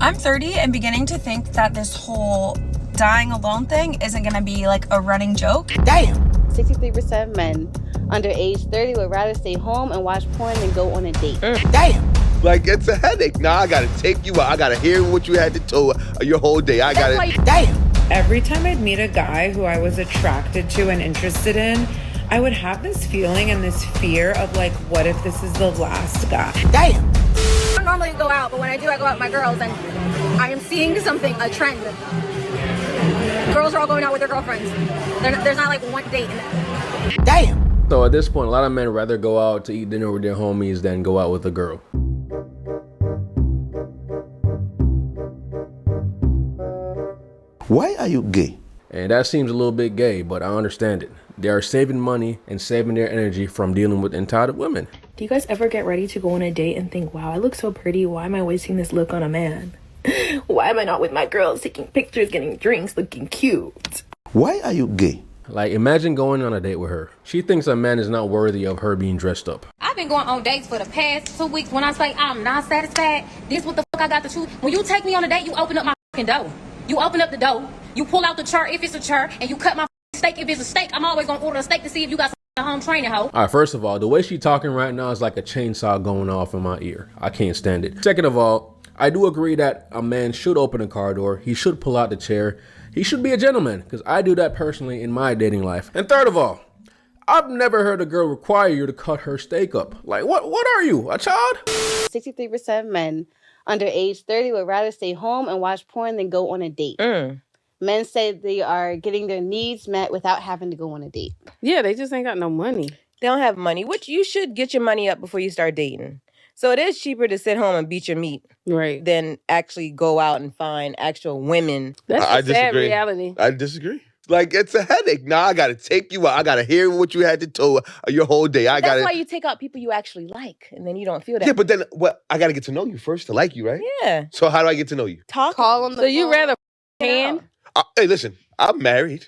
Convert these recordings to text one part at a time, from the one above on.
I'm 30 and beginning to think that this whole dying alone thing isn't gonna be like a running joke. Damn! 63% of men under age 30 would rather stay home and watch porn than go on a date. Damn! Like, it's a headache. Nah, I gotta take you out. I gotta hear what you had to tell your whole day. I gotta... Damn! Every time I'd meet a guy who I was attracted to and interested in, I would have this feeling and this fear of like, what if this is the last guy? Damn! I don't normally go out, but when I do, I go out with my girls, and I am seeing something, a trend. Girls are all going out with their girlfriends. There's not like one date. Damn! So at this point, a lot of men rather go out to eat dinner with their homies than go out with a girl. Why are you gay? And that seems a little bit gay, but I understand it. They are saving money and saving their energy from dealing with entitled women. Do you guys ever get ready to go on a date and think, wow, I look so pretty. Why am I wasting this look on a man? Why am I not with my girls, taking pictures, getting drinks, looking cute? Why are you gay? Like, imagine going on a date with her. She thinks a man is not worthy of her being dressed up. I've been going on dates for the past 2 weeks. When I say I'm not satisfied, this what the fuck I got to choose. When you take me on a date, you open up my fucking door. You open up the door, you pull out the chart if it's a chart, and you cut my steak if it's a steak. I'm always gonna order a steak to see if you got some home training, hoe. All right, first of all, the way she talking right now is like a chainsaw going off in my ear. I can't stand it. Second of all, I do agree that a man should open a car door. He should pull out the chair. He should be a gentleman, because I do that personally in my dating life. And third of all, I've never heard a girl require you to cut her steak up. Like, what are you, a child? 63% of men under age 30 would rather stay home and watch porn than go on a date. Men say they are getting their needs met without having to go on a date. Yeah, they just ain't got no money. They don't have money, which you should get your money up before you start dating. So it is cheaper to sit home and beat your meat, right, than actually go out and find actual women. That's a sad reality. I disagree. Like, it's a headache. Nah, I gotta take you out. I gotta hear what you had to tell your whole day. That's why you take out people you actually like, and then you don't feel that. Yeah, but then I gotta get to know you first to like you, right? Yeah. So how do I get to know you? Call on the phone. you rather hand? Hey, listen, I'm married.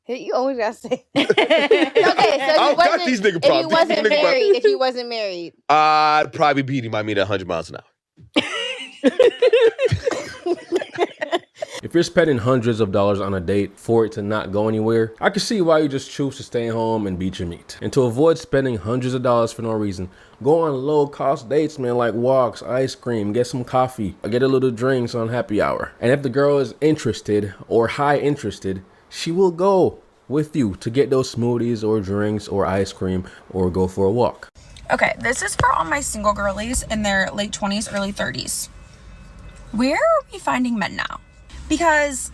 Hey, you always gotta say. Okay, so if you wasn't married, I'd probably beat him. I mean, 100 miles an hour. If you're spending hundreds of dollars on a date for it to not go anywhere, I can see why you just choose to stay home and beat your meat. And to avoid spending hundreds of dollars for no reason, go on low-cost dates, man, like walks, ice cream, get some coffee, or get a little drinks on happy hour. And if the girl is interested or high interested, she will go with you to get those smoothies or drinks or ice cream or go for a walk. Okay, this is for all my single girlies in their late 20s, early 30s. Where are we finding men now? Because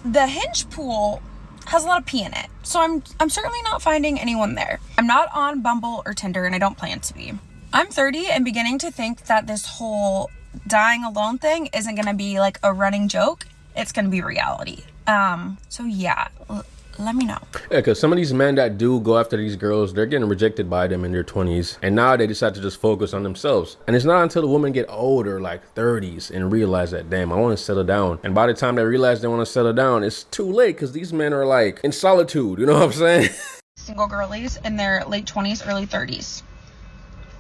the Hinge pool has a lot of pee in it. So I'm certainly not finding anyone there. I'm not on Bumble or Tinder, and I don't plan to be. I'm 30 and beginning to think that this whole dying alone thing isn't gonna be like a running joke. It's gonna be reality. So yeah, let me know. Yeah, because some of these men that do go after these girls, they're getting rejected by them in their 20s. And now they decide to just focus on themselves. And it's not until the women get older, like 30s, and realize that, damn, I want to settle down. And by the time they realize they want to settle down, it's too late because these men are like in solitude. You know what I'm saying? Single girlies in their late 20s, early 30s.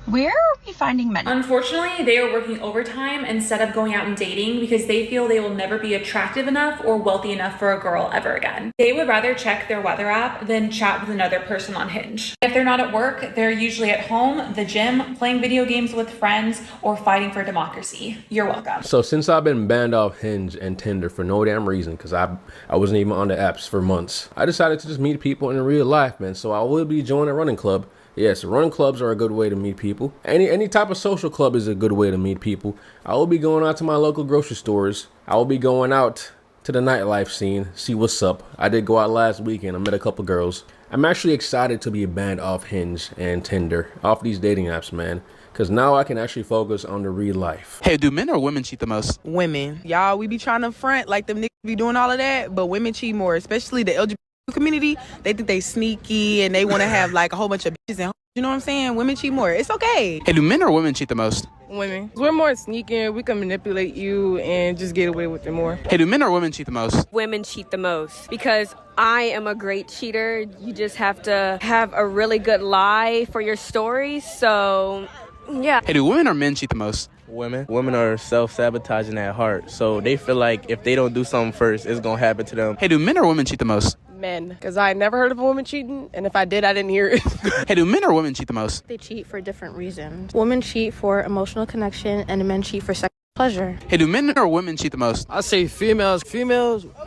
Where are we finding men? Unfortunately, they are working overtime instead of going out and dating because they feel they will never be attractive enough or wealthy enough for a girl ever again. They would rather check their weather app than chat with another person on Hinge. If they're not at work, they're usually at home, the gym, playing video games with friends, or fighting for democracy. You're welcome. So since I've been banned off Hinge and Tinder for no damn reason, because I wasn't even on the apps for months, I decided to just meet people in real life, man. So I will be joining a running club. Yes, running clubs are a good way to meet people. Any type of social club is a good way to meet people. I will be going out to my local grocery stores. I will be going out to the nightlife scene, see what's up. I did go out last weekend. I met a couple girls. I'm actually excited to be banned off Hinge and Tinder, off these dating apps, man. Because now I can actually focus on the real life. Hey, do men or women cheat the most? Women. Y'all, we be trying to front like them niggas be doing all of that, but women cheat more, especially the LGBT community. They think they sneaky and they want to have like a whole bunch of bitches and you know what I'm saying? Women cheat more. It's okay. Hey, do men or women cheat the most? Women. We're more sneaky. We can manipulate you and just get away with it more. Hey, do men or women cheat the most? Women cheat the most because I am a great cheater. You just have to have a really good lie for your story. So, yeah. Hey, do women or men cheat the most? Women are self-sabotaging at heart, so they feel like if they don't do something first, it's gonna happen to them. Hey, do men or women cheat the most? Men, because I never heard of a woman cheating, and if I did, I didn't hear it. Hey, do men or women cheat the most? They cheat for different reasons. Women cheat for emotional connection, and men cheat for sexual pleasure. Hey, do men or women cheat the most? I say females,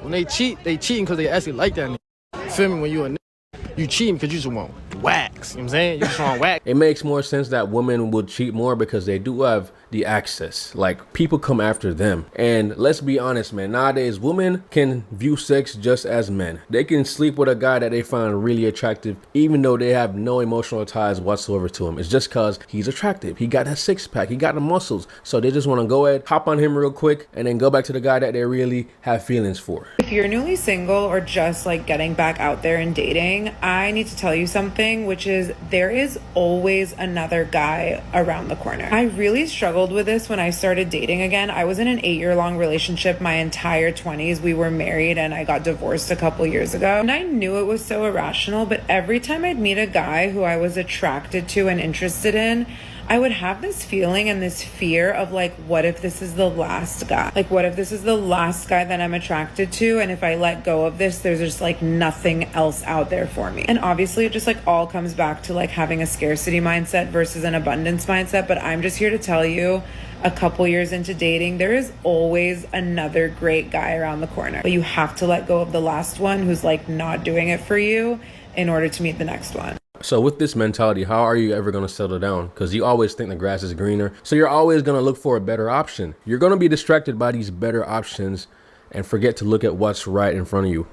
when they cheating because they actually like that nigga. Feel me? When you a nigga, you cheating because you just want wax. You know what I'm saying? You just want wax. It makes more sense that women would cheat more because they do have the access. Like, people come after them. And let's be honest, man, nowadays women can view sex just as men. They can sleep with a guy that they find really attractive even though they have no emotional ties whatsoever to him. It's just because he's attractive. He got that six-pack, he got the muscles, so they just want to go ahead, hop on him real quick, and then go back to the guy that they really have feelings for. If you're newly single or just like getting back out there and dating, I need to tell you something, which is there is always another guy around the corner. I really struggled with this when I started dating again. I was in an 8-year-long relationship my entire 20s. We were married and I got divorced a couple years ago. And I knew it was so irrational, but every time I'd meet a guy who I was attracted to and interested in, I would have this feeling and this fear of like, what if this is the last guy? Like, what if this is the last guy that I'm attracted to? And if I let go of this, there's just like nothing else out there for me. And obviously it just like all comes back to like having a scarcity mindset versus an abundance mindset. But I'm just here to tell you, a couple years into dating, there is always another great guy around the corner. But you have to let go of the last one who's like not doing it for you in order to meet the next one. So with this mentality, how are you ever going to settle down? Because you always think the grass is greener. So you're always going to look for a better option. You're going to be distracted by these better options and forget to look at what's right in front of you.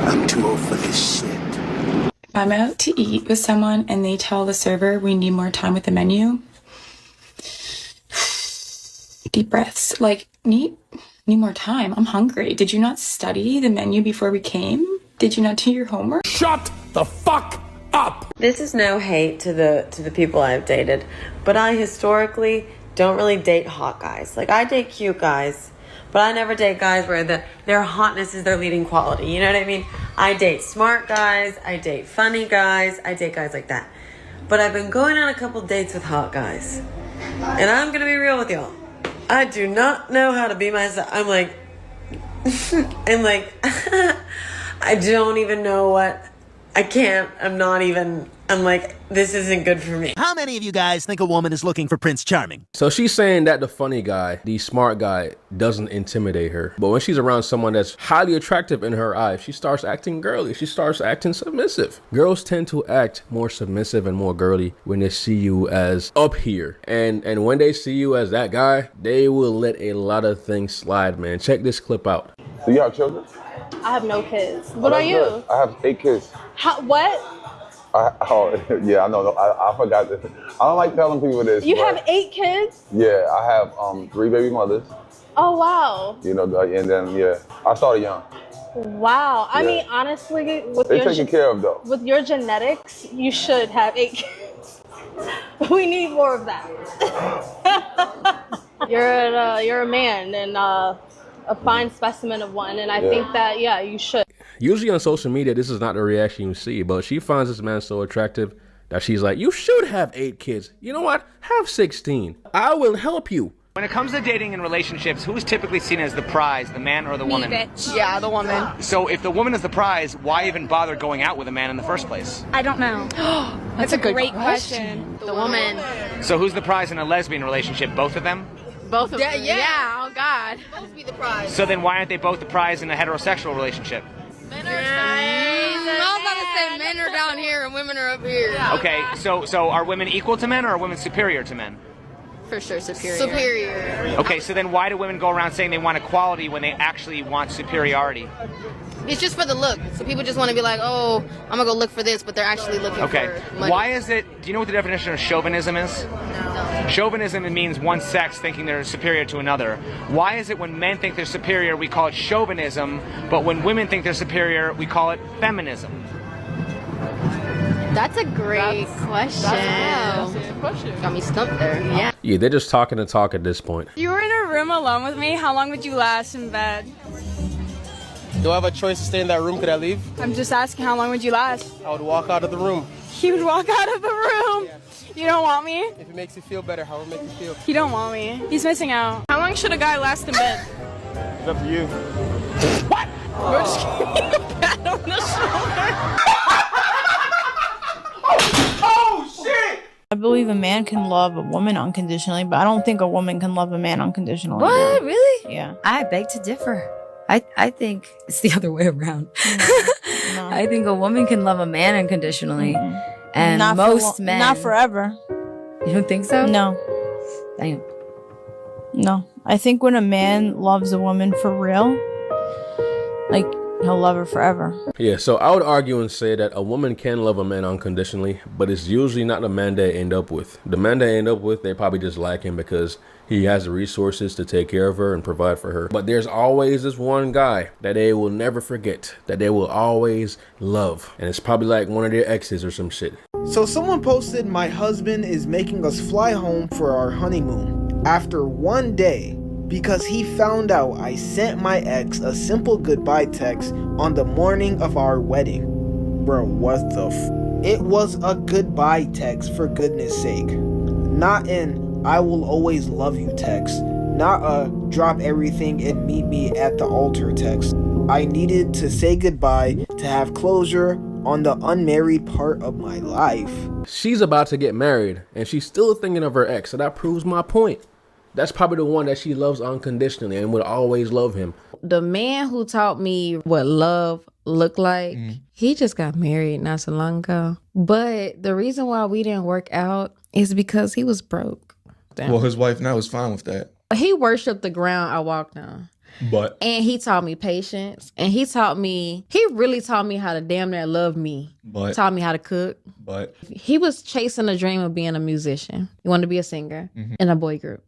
I'm too old for this shit. If I'm out to eat with someone and they tell the server we need more time with the menu, deep breaths, like, need more time. I'm hungry. Did you not study the menu before we came? Did you not do your homework? Shut the fuck up! This is no hate to the people I've dated, but I historically don't really date hot guys. Like, I date cute guys, but I never date guys where their hotness is their leading quality. You know what I mean? I date smart guys, I date funny guys, I date guys like that. But I've been going on a couple dates with hot guys, and I'm gonna be real with y'all. I do not know how to be myself. I'm like, I don't even know what. I can't. I'm like, this isn't good for me. How many of you guys think a woman is looking for Prince Charming? So she's saying that the funny guy, the smart guy, doesn't intimidate her. But when she's around someone that's highly attractive in her eyes, she starts acting girly. She starts acting submissive. Girls tend to act more submissive and more girly when they see you as up here. And when they see you as that guy, they will let a lot of things slide, man. Check this clip out. Do you have children? I have no kids. What about you? Good. I have 8 kids. What? Yeah, I know. I forgot this. I don't like telling people this. You have 8 kids? Yeah, I have 3 baby mothers. Oh, wow. You know, and then, yeah, I started young. Wow. Yeah. I mean, honestly, with They're taken care of, though. With your genetics, you should have 8 kids. We need more of that. You're a man and a fine specimen of one, and I think that, yeah, you should. Usually on social media, this is not the reaction you see, but she finds this man so attractive that she's like, you should have 8 kids. You know what? Have 16. I will help you. When it comes to dating and relationships, who's typically seen as the prize, the man or the woman? Bitch. Yeah, the woman. So if the woman is the prize, why even bother going out with a man in the first place? I don't know. That's a great question. The woman. So who's the prize in a lesbian relationship? Both of them? Both of them. Yeah, oh God. Both be the prize. So then why aren't they both the prize in a heterosexual relationship? Men are I was about to say men are down here and women are up here. Yeah. Okay, so are women equal to men or are women superior to men? For sure, superior. Okay, so then why do women go around saying they want equality when they actually want superiority? It's just for the look. So people just want to be like, oh, I'm going to go look for this, but they're actually looking for money. Why is it, do you know what the definition of chauvinism is? No. Chauvinism means one sex thinking they're superior to another. Why is it when men think they're superior, we call it chauvinism, but when women think they're superior, we call it feminism? That's a great question. That's a good question. Got me stumped there. Yeah. Yeah, they're just talking to talk at this point. If you were in a room alone with me, how long would you last in bed? Do I have a choice to stay in that room? Could I leave? I'm just asking, how long would you last? I would walk out of the room. You would walk out of the room? You don't want me? If it makes you feel better, however it makes you feel. He don't want me. He's missing out. How long should a guy last in bed? It's up to you. What? We're just giving a pat on the shoulder. Oh, shit! I believe a man can love a woman unconditionally, but I don't think a woman can love a man unconditionally. What? Really? Yeah. I beg to differ. I think it's the other way around. No. I think a woman can love a man unconditionally. And Not most for, men... Not forever. You don't think so? No. Damn. No. I think when a man loves a woman for real, like, he'll love her forever. Yeah, so I would argue and say that a woman can love a man unconditionally, but it's usually not the man they end up with. The man they end up with, they probably just like him because he has the resources to take care of her and provide for her. But there's always this one guy that they will never forget, that they will always love. And it's probably like one of their exes or some shit. So someone posted, my husband is making us fly home for our honeymoon after one day because he found out I sent my ex a simple goodbye text on the morning of our wedding. Bro, what the It was a goodbye text, for goodness sake. Not an I will always love you text. Not a drop everything and meet me at the altar text. I needed to say goodbye to have closure on the unmarried part of my life. She's about to get married and she's still thinking of her ex, so that proves my point. That's probably the one that she loves unconditionally and would always love him. The man who taught me what love looked like, he just got married not so long ago. But the reason why we didn't work out is because he was broke. Damn. Well, his wife now is fine with that. He worshiped the ground I walked on. But And he taught me patience. And he really taught me how to damn near love me. But Taught me how to cook. But He was chasing a dream of being a musician. He wanted to be a singer in a boy group.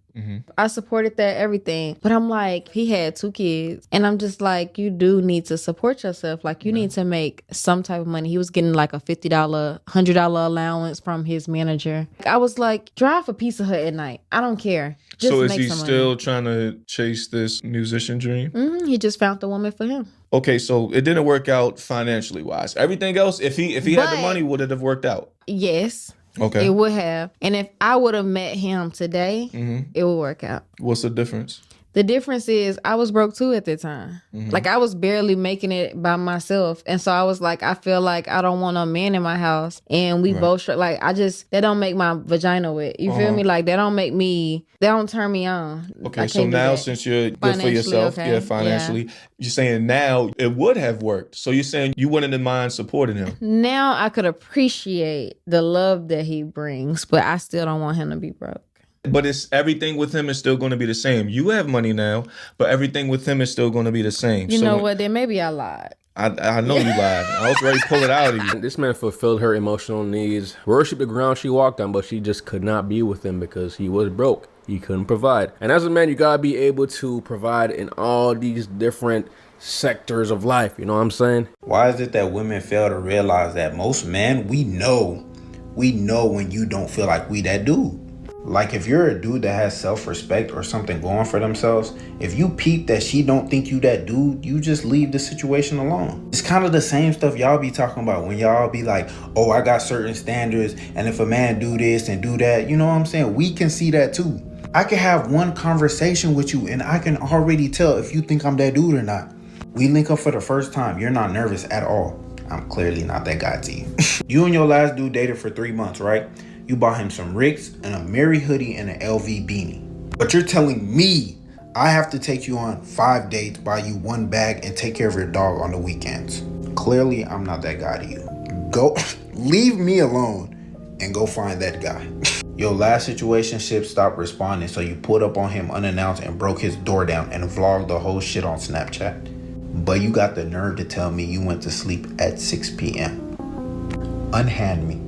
I supported that, everything. But I'm like, he had 2 kids. And I'm just like, you do need to support yourself. Like, you need to make some type of money. He was getting like a $50, $100 allowance from his manager. I was like, drive a Pizza Hut at night. I don't care. Just so is make he some still money. trying to chase this musician dream? He just found the woman for him. Okay, so it didn't work out financially wise. Everything else, if he had the But- money, would it have worked out? Yes. Okay. It would have. And if I would have met him today, it would work out. What's the difference? The difference is I was broke too at the time. Like I was barely making it by myself. And so I was like, I feel like I don't want a man in my house. And we both, like, that don't make my vagina wet. You feel me? Like that don't turn me on. Okay, so now since you're good for yourself, financially, you're saying now it would have worked. So you're saying you wouldn't mind supporting him. Now I could appreciate the love that he brings, but I still don't want him to be broke. But it's everything with him is still going to be the same. You have money now, but everything with him is still going to be the same. You know what? Then maybe I lied. I know you lied. I was ready to pull it out of you. This man fulfilled her emotional needs, worshiped the ground she walked on, but she just could not be with him because he was broke. He couldn't provide. And as a man, you gotta be able to provide in all these different sectors of life. You know what I'm saying? Why is it that women fail to realize that most men, we know when you don't feel like we that dude? Like if you're a dude that has self-respect or something going for themselves, if you peep that she don't think you that dude, you just leave the situation alone. It's kind of the same stuff y'all be talking about when y'all be like, oh, I got certain standards, and if a man do this and do that, you know what I'm saying? We can see that too. I can have one conversation with you and I can already tell if you think I'm that dude or not. We link up for the first time. You're not nervous at all. I'm clearly not that guy to you. You and your last dude dated for 3 months, right? You bought him some Ricks and a Mary hoodie and an LV beanie. But you're telling me I have to take you on 5 dates, buy you 1 bag, and take care of your dog on the weekends. Clearly, I'm not that guy to you. Go, leave me alone and go find that guy. Your last situationship stopped responding, so you pulled up on him unannounced and broke his door down and vlogged the whole shit on Snapchat. But you got the nerve to tell me you went to sleep at 6 p.m. Unhand me.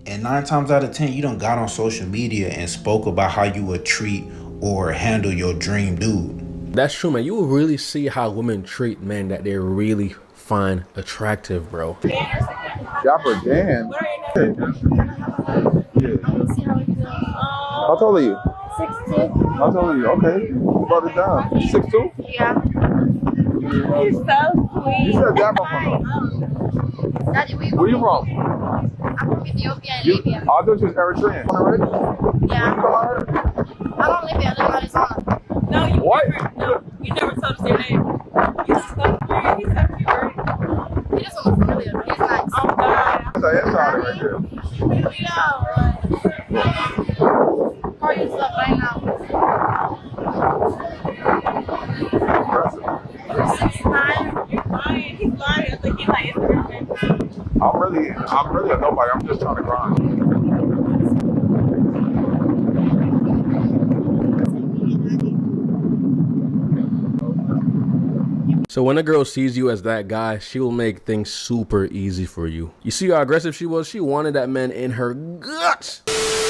And 9 times out of 10, you done got on social media and spoke about how you would treat or handle your dream dude. That's true, man. You will really see how women treat men that they really find attractive, bro. Dapper Dan. How tall are you? 6'2". I told you, okay. You brought it down. 6'2"? Yeah. You're so sweet. You said that from Daddy, where you from? I'm from Ethiopia and You, Libya. I thought you was Eritrean. Already? Yeah. Where you from already? I'm from Libya. I live in Arizona. No, you What? never. No, you never told us your name. He's so cute. He's so cute, right? He doesn't look familiar, but he's nice. Oh, God. That's an inside right there. How are you stuff right now? You're 6'9". You're lying. He's lying. I think he's like Instagram. I'm really a nobody. I'm just trying to grind. So when a girl sees you as that guy, she will make things super easy for you. You see how aggressive she was? She wanted that man in her guts.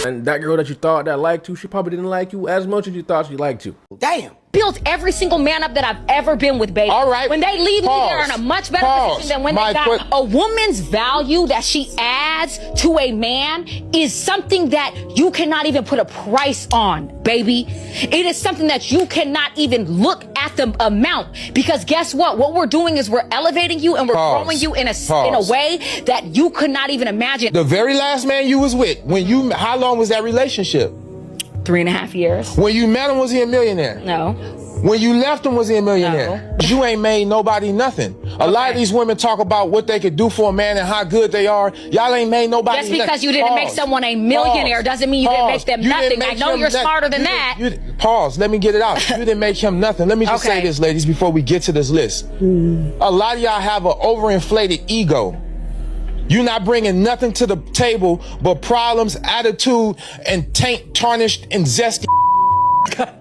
And that girl that you thought that liked you, she probably didn't like you as much as you thought she liked you. Damn. Built every single man up that I've ever been with, baby. All right. When they leave me, they're in a much better position than when they got. A woman's value that she adds to a man is something that you cannot even put a price on, baby. It is something that you cannot even look at the amount, because guess what? What we're doing is we're elevating you and we're growing you in a way that you could not even imagine. The very last man you was with, how long was that relationship? 3.5 years. When you met him, was he a millionaire? No. When you left him, was he a millionaire? No. You ain't made nobody nothing. A lot of these women talk about what they could do for a man and how good they are. Y'all ain't made nobody nothing. Just because you didn't make someone a millionaire doesn't mean you didn't make them nothing. I know you're smarter than that. Pause. Let me get it out. You didn't make him nothing. Let me just say this, ladies, before we get to this list. A lot of y'all have an overinflated ego. You're not bringing nothing to the table but problems, attitude, and taint, tarnished, and zesty. I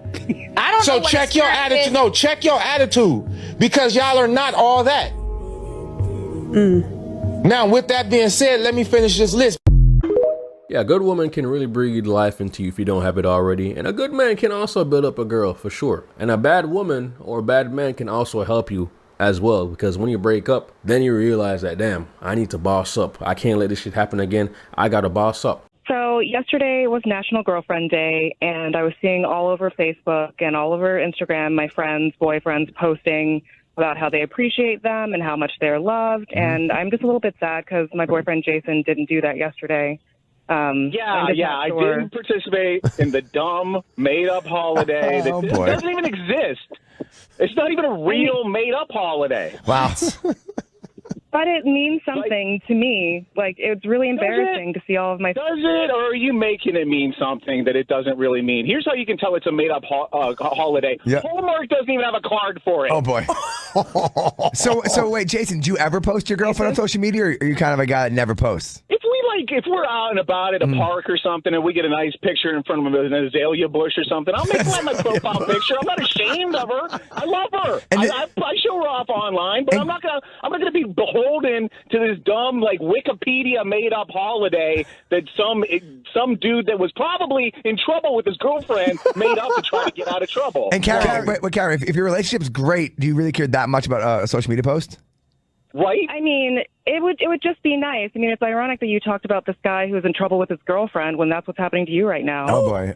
don't know. So check your attitude. No, check your attitude, because y'all are not all that. Now, with that being said, let me finish this list. Yeah, a good woman can really breathe life into you if you don't have it already. And a good man can also build up a girl, for sure. And a bad woman or a bad man can also help you as well, because when you break up, then you realize that, damn, I need to boss up. I can't let this shit happen again. I gotta boss up. So yesterday was National Girlfriend Day, and I was seeing all over Facebook and all over Instagram my friends' boyfriends posting about how they appreciate them and how much they're loved. And I'm just a little bit sad because my boyfriend Jason didn't do that yesterday. I didn't participate in the dumb, made-up holiday that doesn't even exist. It's not even a real, made-up holiday. Wow. But it means something to me. Like, it's really embarrassing to see all of my... Does it, or are you making it mean something that it doesn't really mean? Here's how you can tell it's a made-up holiday. Yeah. Hallmark doesn't even have a card for it. Oh, boy. So wait, Jason, do you ever post your girlfriend on social media, or are you kind of a guy that never posts? If we're out and about at a park or something and we get a nice picture in front of an azalea bush or something, I'll make that my profile picture. I'm not ashamed of her. I love her. I show her off online, but I'm not gonna be beholden to this dumb, like, Wikipedia made up holiday that some dude that was probably in trouble with his girlfriend made up to try to get out of trouble. And Karen, if your relationship's great, do you really care that much about a social media post? Right? I mean, it would just be nice. I mean, it's ironic that you talked about this guy who's in trouble with his girlfriend when that's what's happening to you right now. Oh, boy.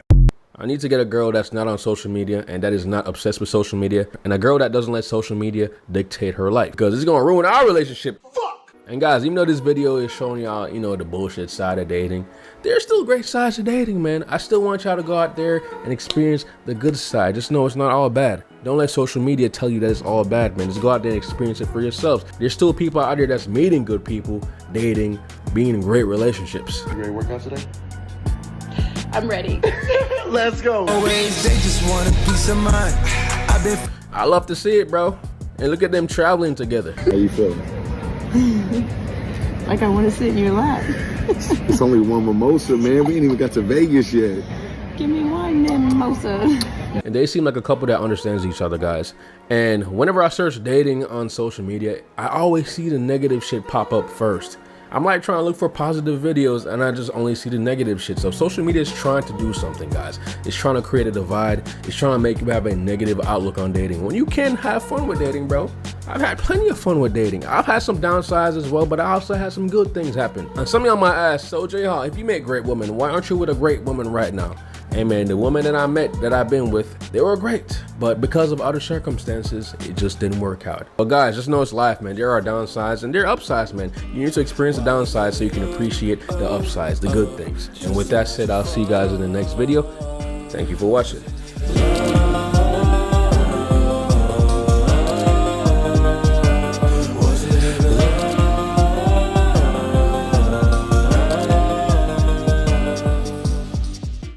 I need to get a girl that's not on social media and that is not obsessed with social media, and a girl that doesn't let social media dictate her life, because it's going to ruin our relationship. Fuck! And guys, even though this video is showing y'all, the bullshit side of dating, there's still great sides to dating, man. I still want y'all to go out there and experience the good side. Just know it's not all bad. Don't let social media tell you that it's all bad, man. Just go out there and experience it for yourselves. There's still people out there that's meeting good people, dating, being in great relationships. You ready to work out today? I'm ready. Let's go. Always, they just want a peace of mind. I love to see it, bro. And look at them traveling together. How you feeling? Like I want to sit in your lap. It's only one mimosa, man. We ain't even got to Vegas yet. Give me one mimosa. And they seem like a couple that understands each other, guys. And whenever I search dating on social media, I always see the negative shit pop up first. I'm like trying to look for positive videos and I just only see the negative shit. So social media is trying to do something, guys. It's trying to create a divide. It's trying to make you have a negative outlook on dating, when you can have fun with dating, bro. I've had plenty of fun with dating. I've had some downsides as well, but I also had some good things happen. And some of y'all might ask, so J Hall, if you make great women, why aren't you with a great woman right now? Hey man, the women that I met, that I've been with, they were great, but because of other circumstances, it just didn't work out. But guys, just know it's life, man. There are downsides and there are upsides, man. You need to experience the downsides so you can appreciate the upsides, the good things. And with that said, I'll see you guys in the next video. Thank you for watching.